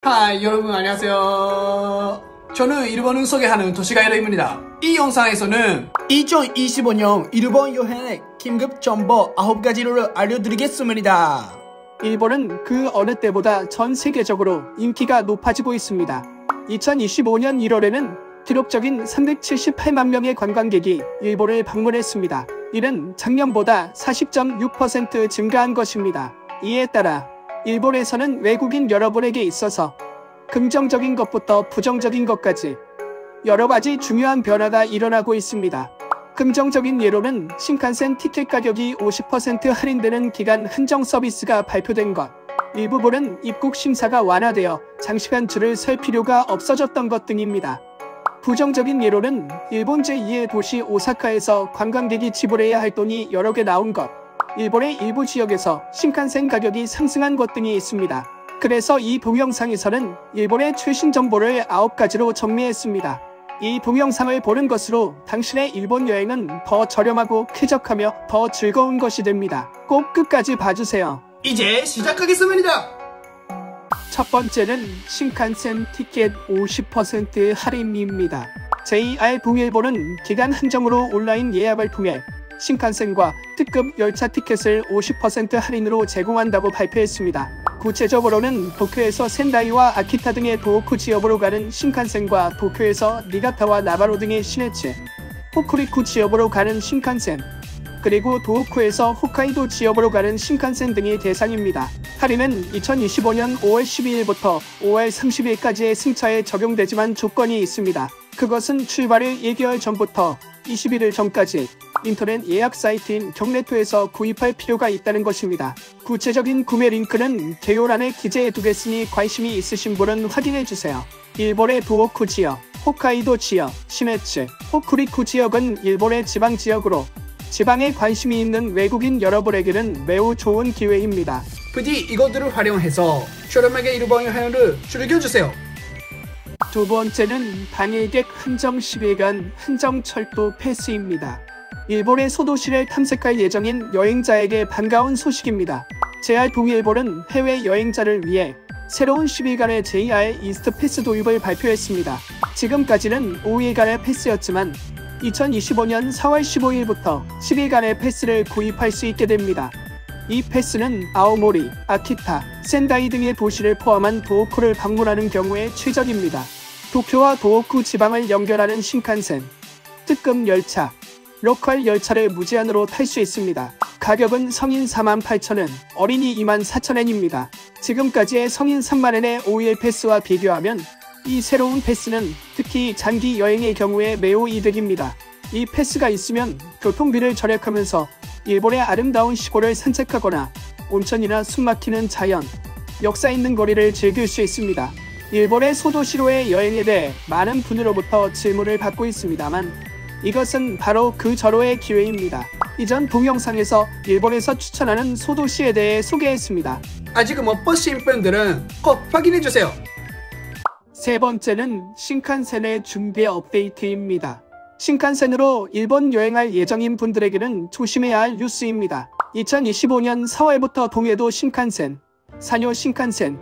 하이 여러분 안녕하세요. 저는 일본을 소개하는 도시가이러입니다. 이 영상에서는 2025년 일본 여행의 긴급 정보 9가지를 알려드리겠습니다. 일본은 그 어느 때보다 전 세계적으로 인기가 높아지고 있습니다. 2025년 1월에는 기록적인 378만 명의 관광객이 일본을 방문했습니다. 이는 작년보다 40.6% 증가한 것입니다. 이에 따라 일본에서는 외국인 여러분에게 있어서 긍정적인 것부터 부정적인 것까지 여러 가지 중요한 변화가 일어나고 있습니다. 긍정적인 예로는 신칸센 티켓 가격이 50% 할인되는 기간 한정 서비스가 발표된 것, 일부분은 입국 심사가 완화되어 장시간 줄을 설 필요가 없어졌던 것 등입니다. 부정적인 예로는 일본 제2의 도시 오사카에서 관광객이 지불해야 할 돈이 여러 개 나온 것, 일본의 일부 지역에서 신칸센 가격이 상승한 것 등이 있습니다. 그래서 이 동영상에서는 일본의 최신 정보를 9가지로 정리했습니다. 이 동영상을 보는 것으로 당신의 일본 여행은 더 저렴하고 쾌적하며 더 즐거운 것이 됩니다. 꼭 끝까지 봐주세요. 이제 시작하겠습니다. 첫 번째는 신칸센 티켓 50% 할인입니다. JR 동일본은 기간 한정으로 온라인 예약을 통해 신칸센과 특급 열차 티켓을 50% 할인으로 제공한다고 발표했습니다. 구체적으로는 도쿄에서 센다이와 아키타 등의 도호쿠 지역으로 가는 신칸센과 도쿄에서 니가타와 나바로 등의 시내츠, 호쿠리쿠 지역으로 가는 신칸센, 그리고 도호쿠에서 홋카이도 지역으로 가는 신칸센 등이 대상입니다. 할인은 2025년 5월 12일부터 5월 30일까지의 승차에 적용되지만 조건이 있습니다. 그것은 출발을 1개월 전부터 21일 전까지 인터넷 예약 사이트인 경레토에서 구입할 필요가 있다는 것입니다. 구체적인 구매 링크는 개요란에 기재해두겠으니 관심이 있으신 분은 확인해주세요. 일본의 도호쿠 지역, 홋카이도 지역, 시내츠, 호쿠리쿠 지역은 일본의 지방 지역으로 지방에 관심이 있는 외국인 여러분에게는 매우 좋은 기회입니다. 부디 이것들을 활용해서 저렴하게 일본 여행을 즐겨주세요. 두 번째는 단일객 한정 10일간 한정 철도 패스입니다. 일본의 소도시를 탐색할 예정인 여행자에게 반가운 소식입니다. JR 동일본은 해외 여행자를 위해 새로운 10일간의 JR 이스트 패스 도입을 발표했습니다. 지금까지는 5일간의 패스였지만 2025년 4월 15일부터 10일간의 패스를 구입할 수 있게 됩니다. 이 패스는 아오모리, 아키타, 센다이 등의 도시를 포함한 도호쿠를 방문하는 경우에 최적입니다. 도쿄와 도호쿠 지방을 연결하는 신칸센, 특급 열차, 로컬 열차를 무제한으로 탈 수 있습니다. 가격은 성인 48,000엔, 어린이 24,000엔입니다. 지금까지의 성인 30,000엔의 5일 패스와 비교하면 이 새로운 패스는 특히 장기 여행의 경우에 매우 이득입니다. 이 패스가 있으면 교통비를 절약하면서 일본의 아름다운 시골을 산책하거나 온천이나 숨막히는 자연, 역사 있는 거리를 즐길 수 있습니다. 일본의 소도시로의 여행에 대해 많은 분으로부터 질문을 받고 있습니다만 이것은 바로 그 절호의 기회입니다. 이전 동영상에서 일본에서 추천하는 소도시에 대해 소개했습니다. 아직 못 보신 분들은 꼭 확인해주세요. 세 번째는 신칸센의 준비 업데이트입니다. 신칸센으로 일본 여행할 예정인 분들에게는 조심해야 할 뉴스입니다. 2025년 4월부터 동해도 신칸센, 산요 신칸센,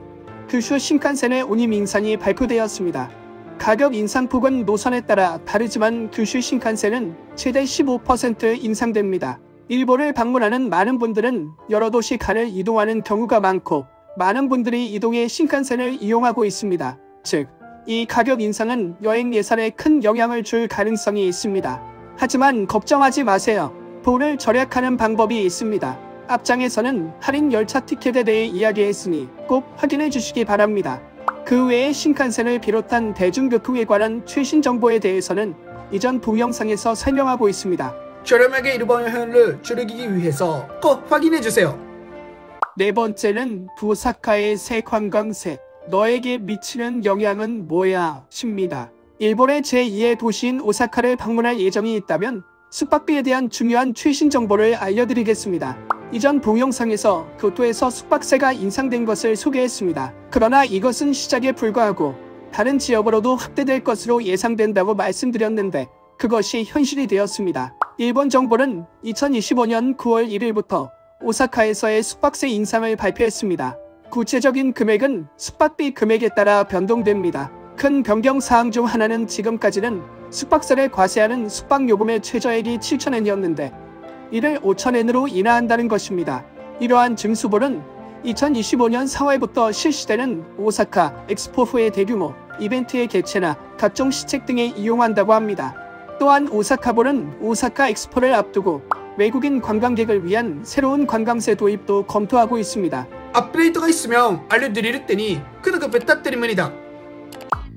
규슈 신칸센의 운임 인상이 발표되었습니다. 가격 인상폭은 노선에 따라 다르지만 규슈 신칸센은 최대 15% 인상됩니다. 일본을 방문하는 많은 분들은 여러 도시 간을 이동하는 경우가 많고 많은 분들이 이동해 신칸센을 이용하고 있습니다. 즉, 이 가격 인상은 여행 예산에 큰 영향을 줄 가능성이 있습니다. 하지만 걱정하지 마세요. 돈을 절약하는 방법이 있습니다. 앞장에서는 할인 열차 티켓에 대해 이야기했으니 꼭 확인해 주시기 바랍니다. 그 외에 신칸센을 비롯한 대중교통에 관한 최신 정보에 대해서는 이전 동영상에서 설명하고 있습니다. 저렴하게 일본 여행을 즐기기 위해서 꼭 확인해주세요. 네 번째는 오사카의 새 관광세, 너에게 미치는 영향은 뭐야? 십니다. 일본의 제2의 도시인 오사카를 방문할 예정이 있다면 숙박비에 대한 중요한 최신 정보를 알려드리겠습니다. 이전 동영상에서 교토에서 숙박세가 인상된 것을 소개했습니다. 그러나 이것은 시작에 불과하고 다른 지역으로도 확대될 것으로 예상된다고 말씀드렸는데 그것이 현실이 되었습니다. 일본 정부는 2025년 9월 1일부터 오사카에서의 숙박세 인상을 발표했습니다. 구체적인 금액은 숙박비 금액에 따라 변동됩니다. 큰 변경 사항 중 하나는 지금까지는 숙박사를 과세하는 숙박요금의 최저액이 7,000엔이었는데 이를 5,000엔으로 인하한다는 것입니다. 이러한 증수볼은 2025년 4월부터 실시되는 오사카 엑스포후의 대규모 이벤트의 개최나 각종 시책 등에 이용한다고 합니다. 또한 오사카볼은 오사카 엑스포를 앞두고 외국인 관광객을 위한 새로운 관광세 도입도 검토하고 있습니다. 업데이트가 있으면 알려드릴 테니 구독 부탁드립니다.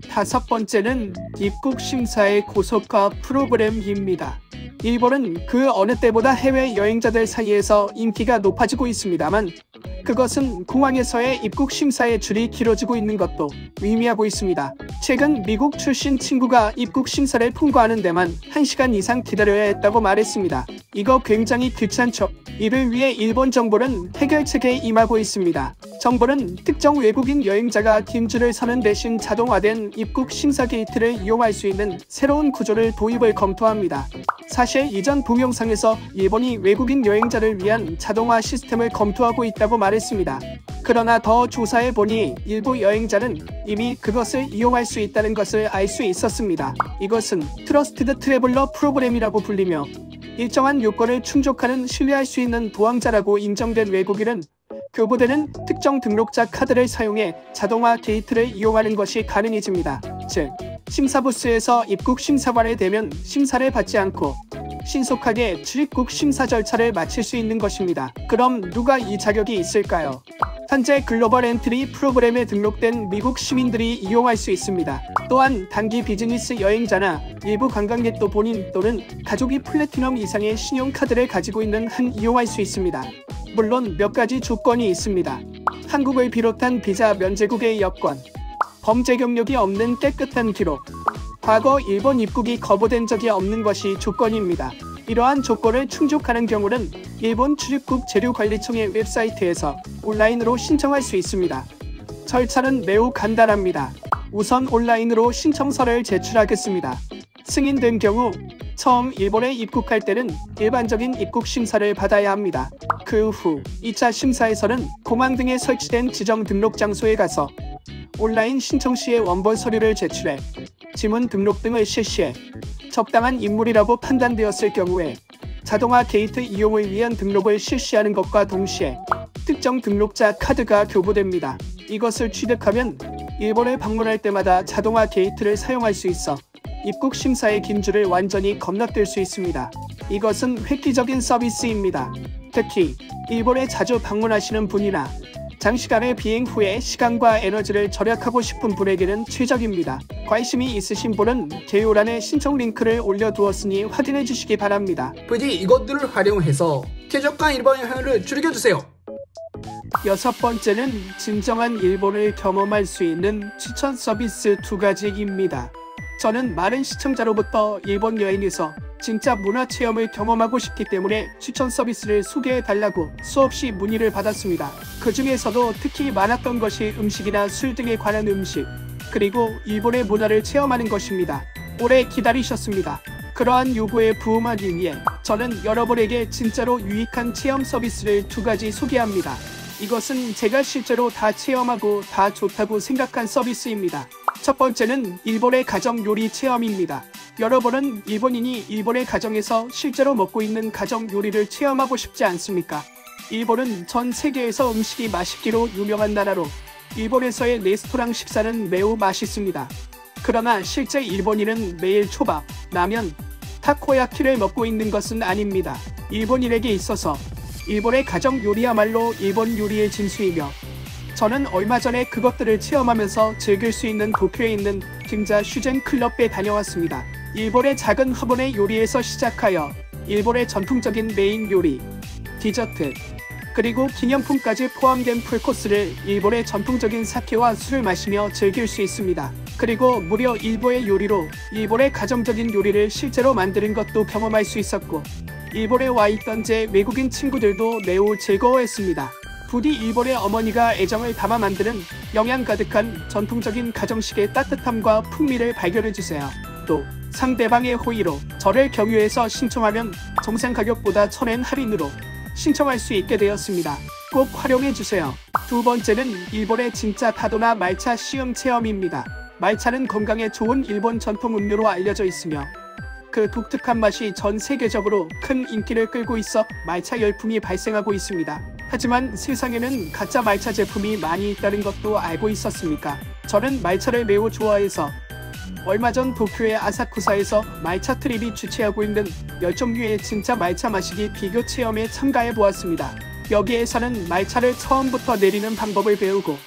다섯 번째는 입국 심사의 고속화 프로그램입니다. 일본은 그 어느 때보다 해외 여행자들 사이에서 인기가 높아지고 있습니다만 그것은 공항에서의 입국 심사의 줄이 길어지고 있는 것도 의미하고 있습니다. 최근 미국 출신 친구가 입국 심사를 통과하는 데만 1시간 이상 기다려야 했다고 말했습니다. 이거 굉장히 귀찮죠? 이를 위해 일본 정부는 해결책에 임하고 있습니다. 정부는 특정 외국인 여행자가 긴 줄을 서는 대신 자동화된 입국 심사 게이트를 이용할 수 있는 새로운 구조를 도입을 검토합니다. 사실 이전 동영상에서 일본이 외국인 여행자를 위한 자동화 시스템을 검토하고 있다고 말했습니다. 그러나 더 조사해보니 일부 여행자는 이미 그것을 이용할 수 있다는 것을 알 수 있었습니다. 이것은 트러스티드 트래블러 프로그램이라고 불리며 일정한 요건을 충족하는 신뢰할 수 있는 도항자라고 인정된 외국인은 교부되는 특정 등록자 카드를 사용해 자동화 게이트를 이용하는 것이 가능해집니다. 즉, 심사부스에서 입국 심사관에 대면 심사를 받지 않고 신속하게 출입국 심사 절차를 마칠 수 있는 것입니다. 그럼 누가 이 자격이 있을까요? 현재 글로벌 엔트리 프로그램에 등록된 미국 시민들이 이용할 수 있습니다. 또한 단기 비즈니스 여행자나 일부 관광객도 본인 또는 가족이 플래티넘 이상의 신용카드를 가지고 있는 한 이용할 수 있습니다. 물론 몇 가지 조건이 있습니다. 한국을 비롯한 비자 면제국의 여권, 범죄 경력이 없는 깨끗한 기록, 과거 일본 입국이 거부된 적이 없는 것이 조건입니다. 이러한 조건을 충족하는 경우는 일본 출입국 재료관리청의 웹사이트에서 온라인으로 신청할 수 있습니다. 절차는 매우 간단합니다. 우선 온라인으로 신청서를 제출하겠습니다. 승인된 경우 처음 일본에 입국할 때는 일반적인 입국 심사를 받아야 합니다. 그 후 2차 심사에서는 공항 등에 설치된 지정 등록 장소에 가서 온라인 신청 시에 원본 서류를 제출해 지문 등록 등을 실시해 적당한 인물이라고 판단되었을 경우에 자동화 게이트 이용을 위한 등록을 실시하는 것과 동시에 특정 등록자 카드가 교부됩니다. 이것을 취득하면 일본을 방문할 때마다 자동화 게이트를 사용할 수 있어 입국 심사의 긴 줄을 완전히 건너뛸 수 있습니다. 이것은 획기적인 서비스입니다. 특히 일본에 자주 방문하시는 분이나 장시간의 비행 후에 시간과 에너지를 절약하고 싶은 분에게는 최적입니다. 관심이 있으신 분은 개요란에 신청 링크를 올려두었으니 확인해 주시기 바랍니다. 부디 이것들을 활용해서 쾌적한 일본 여행을 즐겨주세요. 여섯 번째는 진정한 일본을 경험할 수 있는 추천 서비스 2가지입니다. 저는 많은 시청자로부터 일본 여행에서 진짜 문화체험을 경험하고 싶기 때문에 추천 서비스를 소개해달라고 수없이 문의를 받았습니다. 그 중에서도 특히 많았던 것이 음식이나 술 등에 관한 음식, 그리고 일본의 문화를 체험하는 것입니다. 오래 기다리셨습니다. 그러한 요구에 부응하기 위해 저는 여러분에게 진짜로 유익한 체험 서비스를 2가지 소개합니다. 이것은 제가 실제로 다 체험하고 다 좋다고 생각한 서비스입니다. 첫 번째는 일본의 가정 요리 체험입니다. 여러분은 일본인이 일본의 가정에서 실제로 먹고 있는 가정 요리를 체험하고 싶지 않습니까? 일본은 전 세계에서 음식이 맛있기로 유명한 나라로 일본에서의 레스토랑 식사는 매우 맛있습니다. 그러나 실제 일본인은 매일 초밥, 라면, 타코야키를 먹고 있는 것은 아닙니다. 일본인에게 있어서 일본의 가정 요리야말로 일본 요리의 진수이며 저는 얼마 전에 그것들을 체험하면서 즐길 수 있는 도쿄에 있는 긴자 슈젠 클럽에 다녀왔습니다. 일본의 작은 화분의 요리에서 시작하여 일본의 전통적인 메인 요리, 디저트, 그리고 기념품까지 포함된 풀코스를 일본의 전통적인 사케와 술을 마시며 즐길 수 있습니다. 그리고 무려 일본의 요리로 일본의 가정적인 요리를 실제로 만드는 것도 경험할 수 있었고 일본에 와 있던 제 외국인 친구들도 매우 즐거워했습니다. 부디 일본의 어머니가 애정을 담아 만드는 영양 가득한 전통적인 가정식의 따뜻함과 풍미를 발견해주세요. 또 상대방의 호의로 저를 경유해서 신청하면 정상 가격보다 1000엔 할인으로 신청할 수 있게 되었습니다. 꼭 활용해주세요. 두 번째는 일본의 진짜 다도나 말차 시음 체험입니다. 말차는 건강에 좋은 일본 전통 음료로 알려져 있으며 그 독특한 맛이 전 세계적으로 큰 인기를 끌고 있어 말차 열풍이 발생하고 있습니다. 하지만 세상에는 가짜 말차 제품이 많이 있다는 것도 알고 있었습니까? 저는 말차를 매우 좋아해서 얼마 전 도쿄의 아사쿠사에서 말차 트립이 주최하고 있는 10종류의 진짜 말차 마시기 비교 체험에 참가해 보았습니다. 여기에서는 말차를 처음부터 내리는 방법을 배우고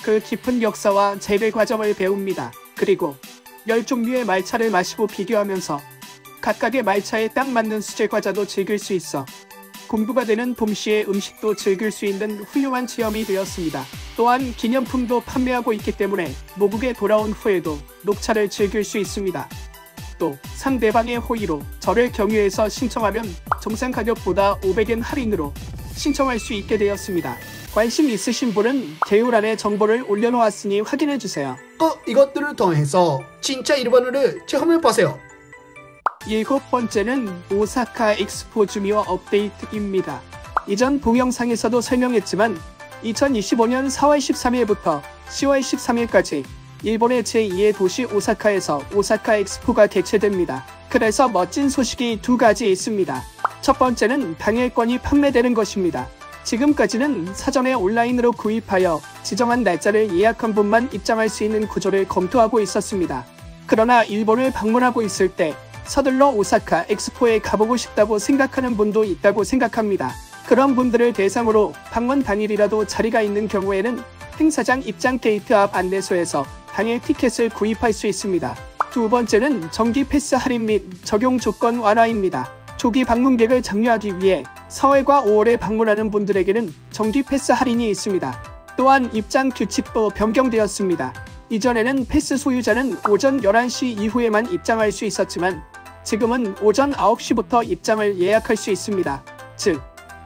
그 깊은 역사와 재배 과정을 배웁니다. 그리고 10종류의 말차를 마시고 비교하면서 각각의 말차에 딱 맞는 수제 과자도 즐길 수 있어 공부가 되는 동시에 음식도 즐길 수 있는 훌륭한 체험이 되었습니다. 또한 기념품도 판매하고 있기 때문에 모국에 돌아온 후에도 녹차를 즐길 수 있습니다. 또 상대방의 호의로 저를 경유해서 신청하면 정상 가격보다 500엔 할인으로 신청할 수 있게 되었습니다. 관심 있으신 분은 개요란에 정보를 올려놓았으니 확인해주세요. 이것들을 통해서 진짜 일본어를 체험해보세요. 일곱 번째는 오사카 엑스포 주미어 업데이트입니다. 이전 동영상에서도 설명했지만 2025년 4월 13일부터 10월 13일까지 일본의 제2의 도시 오사카에서 오사카 엑스포가 개최됩니다. 그래서 멋진 소식이 두 가지 있습니다. 첫 번째는 당일권이 판매되는 것입니다. 지금까지는 사전에 온라인으로 구입하여 지정한 날짜를 예약한 분만 입장할 수 있는 구조를 검토하고 있었습니다. 그러나 일본을 방문하고 있을 때 서둘러 오사카 엑스포에 가보고 싶다고 생각하는 분도 있다고 생각합니다. 그런 분들을 대상으로 방문 당일이라도 자리가 있는 경우에는 행사장 입장 게이트 앞 안내소에서 당일 티켓을 구입할 수 있습니다. 두 번째는 정기 패스 할인 및 적용 조건 완화입니다. 조기 방문객을 장려하기 위해 4월과 5월에 방문하는 분들에게는 정기 패스 할인이 있습니다. 또한 입장 규칙도 변경되었습니다. 이전에는 패스 소유자는 오전 11시 이후에만 입장할 수 있었지만 지금은 오전 9시부터 입장을 예약할 수 있습니다. 즉,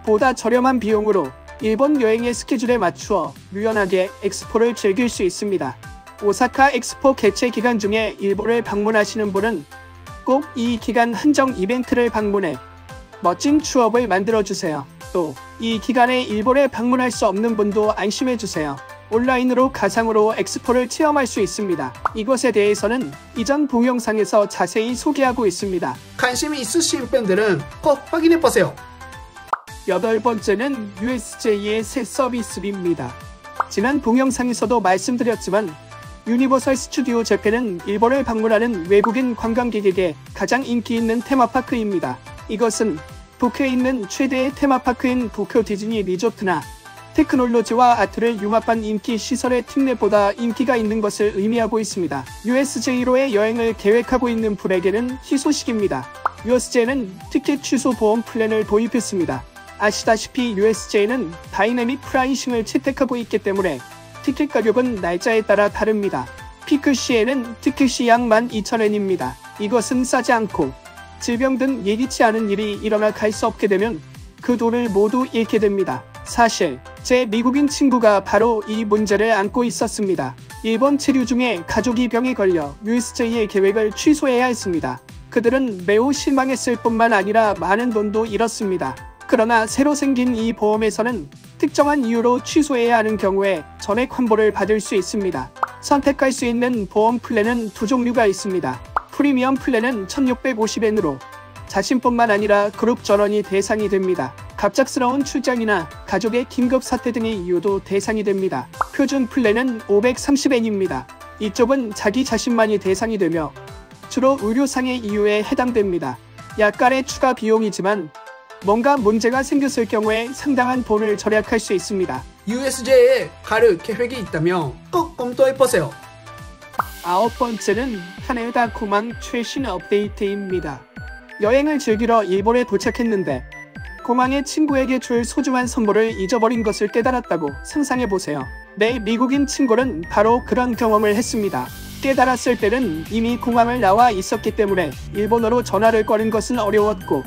보다 저렴한 비용으로 일본 여행의 스케줄에 맞추어 유연하게 엑스포를 즐길 수 있습니다. 오사카 엑스포 개최 기간 중에 일본을 방문하시는 분은 꼭 이 기간 한정 이벤트를 방문해 멋진 추억을 만들어주세요. 또 이 기간에 일본에 방문할 수 없는 분도 안심해주세요. 온라인으로 가상으로 엑스포를 체험할 수 있습니다. 이것에 대해서는 이전 동영상에서 자세히 소개하고 있습니다. 관심이 있으신 팬들은 꼭 확인해보세요. 여덟 번째는 USJ의 새 서비스입니다. 지난 동영상에서도 말씀드렸지만 유니버설 스튜디오 재팬은 일본을 방문하는 외국인 관광객에게 가장 인기 있는 테마파크입니다. 이것은 도쿄에 있는 최대의 테마파크인 도쿄 디즈니 리조트나 테크놀로지와 아트를 융합한 인기 시설의 특례보다 인기가 있는 것을 의미하고 있습니다. USJ로의 여행을 계획하고 있는 분에게는 희소식입니다. USJ는 티켓 취소 보험 플랜을 도입했습니다. 아시다시피 USJ는 다이내믹 프라이싱을 채택하고 있기 때문에 티켓 가격은 날짜에 따라 다릅니다. 피크 시에는 티켓이 약 12,000엔입니다. 이것은 싸지 않고 질병 등 예기치 않은 일이 일어나 갈 수 없게 되면 그 돈을 모두 잃게 됩니다. 사실 제 미국인 친구가 바로 이 문제를 안고 있었습니다. 일본 체류 중에 가족이 병에 걸려 USJ의 계획을 취소해야 했습니다. 그들은 매우 실망했을 뿐만 아니라 많은 돈도 잃었습니다. 그러나 새로 생긴 이 보험에서는 특정한 이유로 취소해야 하는 경우에 전액 환불을 받을 수 있습니다. 선택할 수 있는 보험 플랜은 두 종류가 있습니다. 프리미엄 플랜은 1,650엔으로 자신뿐만 아니라 그룹 전원이 대상이 됩니다. 갑작스러운 출장이나 가족의 긴급 사태 등의 이유도 대상이 됩니다. 표준 플랜은 530엔입니다. 이쪽은 자기 자신만이 대상이 되며 주로 의료상의 이유에 해당됩니다. 약간의 추가 비용이지만 뭔가 문제가 생겼을 경우에 상당한 돈을 절약할 수 있습니다. USJ에 갈 계획이 있다면 꼭 검토해보세요. 아홉 번째는 하네다 공항 최신 업데이트입니다. 여행을 즐기러 일본에 도착했는데 공항에 친구에게 줄 소중한 선물을 잊어버린 것을 깨달았다고 상상해보세요. 내 미국인 친구는 바로 그런 경험을 했습니다. 깨달았을 때는 이미 공항을 나와 있었기 때문에 일본어로 전화를 거는 것은 어려웠고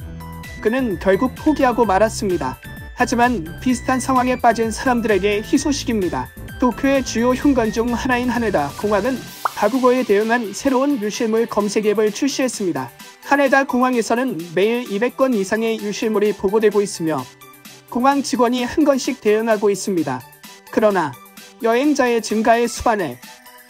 그는 결국 포기하고 말았습니다. 하지만 비슷한 상황에 빠진 사람들에게 희소식입니다. 도쿄의 주요 현관 중 하나인 하네다 공항은 다국어에 대응한 새로운 유실물 검색 앱을 출시했습니다. 하네다 공항에서는 매일 200건 이상의 유실물이 보고되고 있으며 공항 직원이 한 건씩 대응하고 있습니다. 그러나 여행자의 증가의 수반에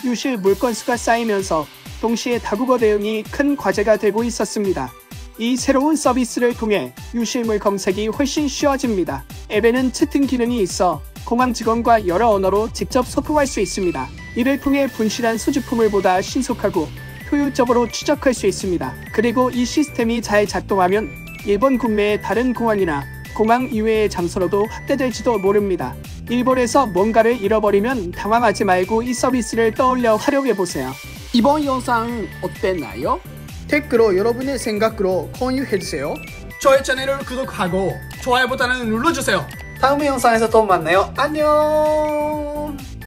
유실 물건수가 쌓이면서 동시에 다국어 대응이 큰 과제가 되고 있었습니다. 이 새로운 서비스를 통해 유실물 검색이 훨씬 쉬워집니다. 앱에는 채팅 기능이 있어 공항 직원과 여러 언어로 직접 소통할 수 있습니다. 이를 통해 분실한 소지품을 보다 신속하고 효율적으로 추적할 수 있습니다. 그리고 이 시스템이 잘 작동하면 일본 국내의 다른 공항이나 공항 이외의 장소로도 확대될지도 모릅니다. 일본에서 뭔가를 잃어버리면 당황하지 말고 이 서비스를 떠올려 활용해보세요. 이번 영상 어땠나요? 댓글로 여러분의 생각으로 공유해주세요. 저의 채널을 구독하고 좋아요 버튼을 눌러주세요. 다음 영상에서 또 만나요. 안녕.